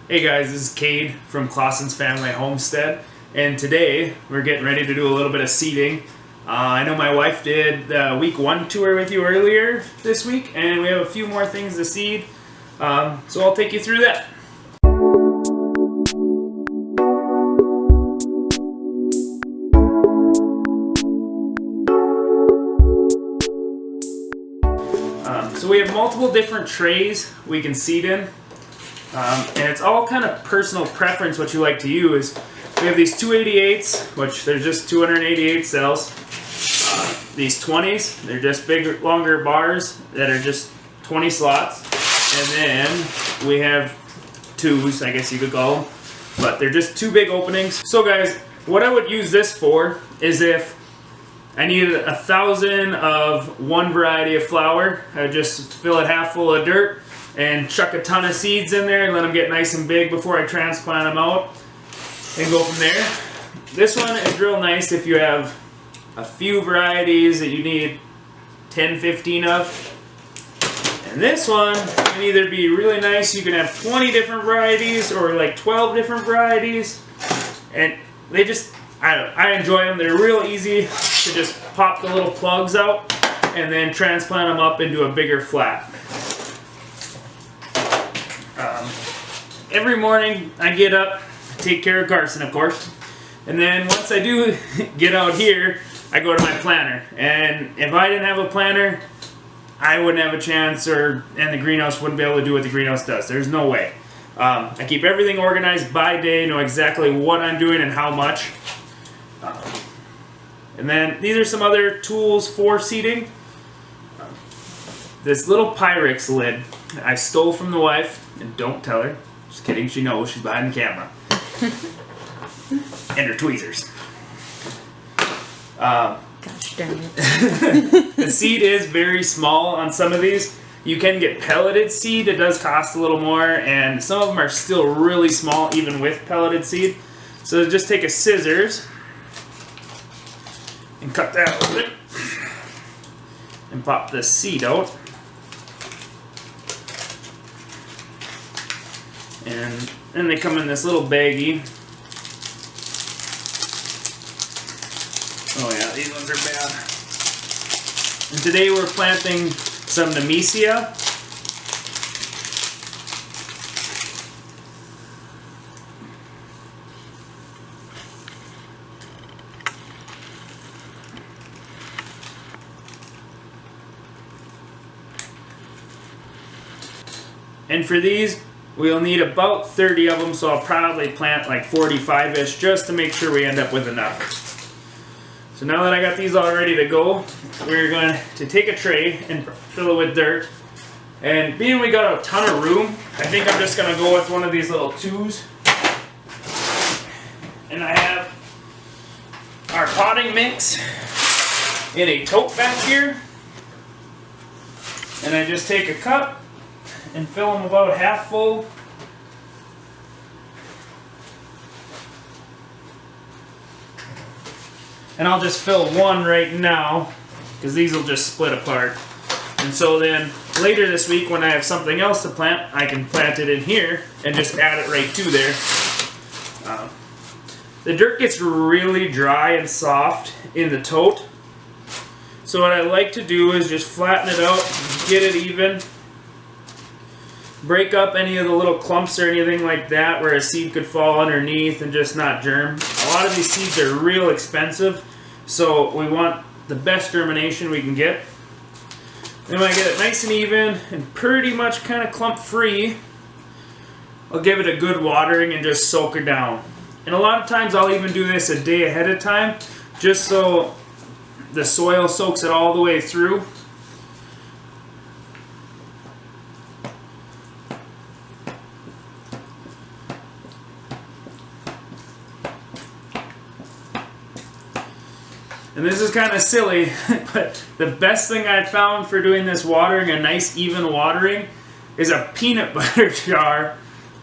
Hey guys, this is Cade from Klasen's Family Homestead, and today we're getting ready to do a little bit of seeding. I know my wife did the week 1 tour with you earlier this week, and we have a few more things to seed, so I'll take you through that. So we have multiple different trays we can seed in. And it's all kind of personal preference what you like to use. We have these 288s, which they're just 288 cells. These 20s, they're just bigger, longer bars that are just 20 slots. And then we have 2s, I guess you could call them, but they're just 2 big openings. So guys, what I would use this for is if I needed 1,000 of one variety of flower, I would just fill it half full of dirt and chuck a ton of seeds in there and let them get nice and big before I transplant them out and go from there. This one is real nice if you have a few varieties that you need 10, 15 of. And this one can either be really nice, you can have 20 different varieties or like 12 different varieties. And they just, I enjoy them. They're real easy to just pop the little plugs out and then transplant them up into a bigger flat. Every morning I get up, take care of Carson of course, and then once I do get out here, I go to my planter. And if I didn't have a planter, I wouldn't have a chance, and the greenhouse wouldn't be able to do what the greenhouse does. There's no way. I keep everything organized by day, know exactly what I'm doing and how much. And then these are some other tools for seeding. This little Pyrex lid I stole from the wife, and don't tell her. Just kidding, she knows, she's behind the camera. And her tweezers. Gosh darn it. The seed is very small on some of these. You can get pelleted seed, it does cost a little more, and some of them are still really small even with pelleted seed. So just take a scissors and cut that a little bit and pop the seed out. And then they come in this little baggie. Oh yeah, these ones are bad. And today we're planting some Nemesia. And for these, we'll need about 30 of them, so I'll probably plant like 45-ish just to make sure we end up with enough. So now that I got these all ready to go, we're going to take a tray and fill it with dirt. And being we got a ton of room, I think I'm just going to go with one of these little 2s. And I have our potting mix in a tote back here. And I just take a cup and fill them about half full. And I'll just fill one right now because these will just split apart. And so then later this week when I have something else to plant, I can plant it in here and just add it right to there. The dirt gets really dry and soft in the tote. So what I like to do is just flatten it out, get it even. Break up any of the little clumps or anything like that where a seed could fall underneath and just not germ. A lot of these seeds are real expensive, so we want the best germination we can get. Then when I get it nice and even and pretty much kind of clump free, I'll give it a good watering and just soak it down. And a lot of times I'll even do this a day ahead of time just so the soil soaks it all the way through. And this is kind of silly, but the best thing I've found for doing this watering, a nice even watering, is a peanut butter jar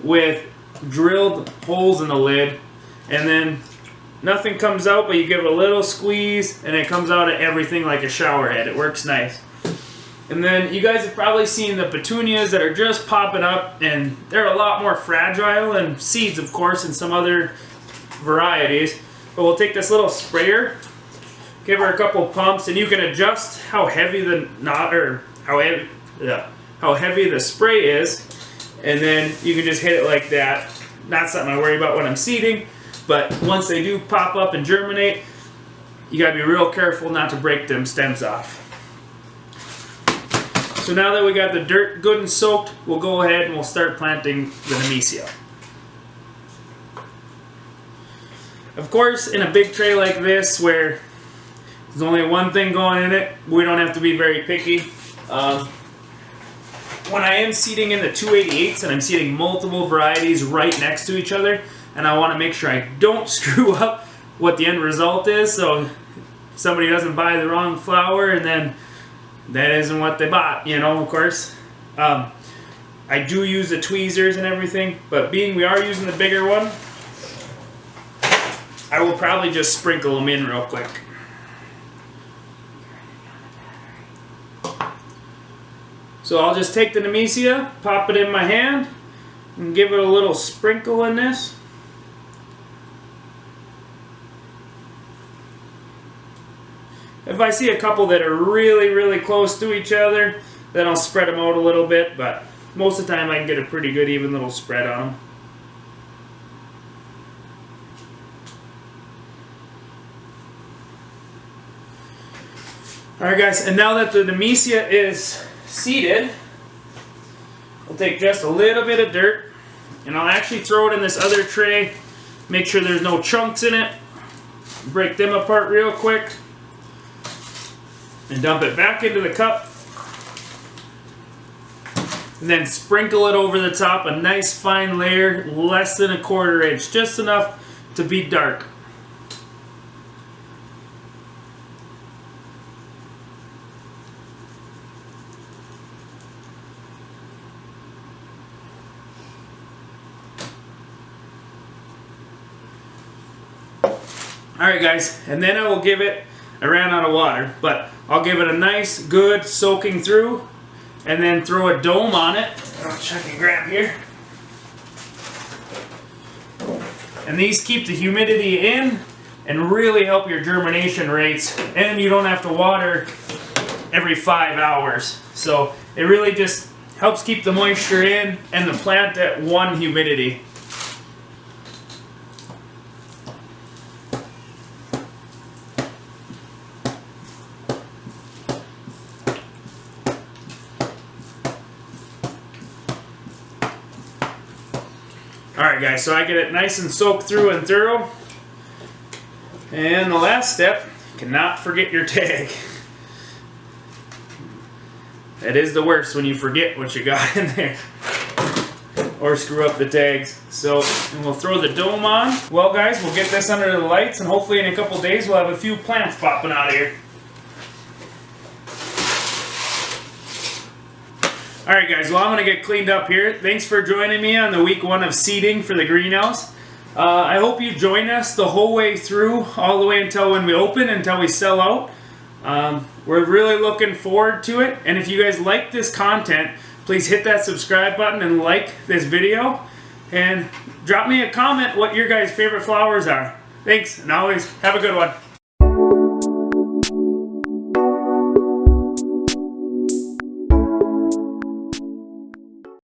with drilled holes in the lid. And then nothing comes out, but you give it a little squeeze and it comes out of everything like a shower head. It works nice. And then you guys have probably seen the petunias that are just popping up, and they're a lot more fragile than seeds, of course, and some other varieties. But we'll take this little sprayer, give her a couple pumps, and you can adjust how heavy the knot or how heavy the spray is, and then you can just hit it like that. Not something I worry about when I'm seeding, but once they do pop up and germinate, you gotta be real careful not to break them stems off. So now that we got the dirt good and soaked, we'll go ahead and we'll start planting the Nemesia. Of course, in a big tray like this where there's only one thing going in it, we don't have to be very picky. When I am seeding in the 288s and I'm seeding multiple varieties right next to each other, and I want to make sure I don't screw up what the end result is, so somebody doesn't buy the wrong flower and then that isn't what they bought, you know, of course. I do use the tweezers and everything, but being we are using the bigger one, I will probably just sprinkle them in real quick. So I'll just take the Nemesia, pop it in my hand, and give it a little sprinkle in this. If I see a couple that are really, really close to each other, then I'll spread them out a little bit, but most of the time I can get a pretty good even little spread on them. Alright guys, and now that the Nemesia is seeded, I'll take just a little bit of dirt, and I'll actually throw it in this other tray, make sure there's no chunks in it, break them apart real quick, and dump it back into the cup, and then sprinkle it over the top, a nice fine layer, less than a 1/4 inch, just enough to be dark. Alright guys, and then I will give it, I ran out of water, but I'll give it a nice, good soaking through, and then throw a dome on it. I'll check and grab here. And these keep the humidity in and really help your germination rates, and you don't have to water every 5 hours. So it really just helps keep the moisture in and the plant at 1 humidity. Alright guys, so I get it nice and soaked through and thorough. And the last step, cannot forget your tag. That is the worst when you forget what you got in there. Or screw up the tags. So, and we'll throw the dome on. Well guys, we'll get this under the lights and hopefully in a couple days we'll have a few plants popping out of here. Alright guys, well I'm going to get cleaned up here. Thanks for joining me on the week 1 of seeding for the greenhouse. I hope you join us the whole way through, all the way until when we open, until we sell out. We're really looking forward to it, and if you guys like this content, please hit that subscribe button and like this video, and drop me a comment what your guys' favorite flowers are. Thanks, and always have a good one.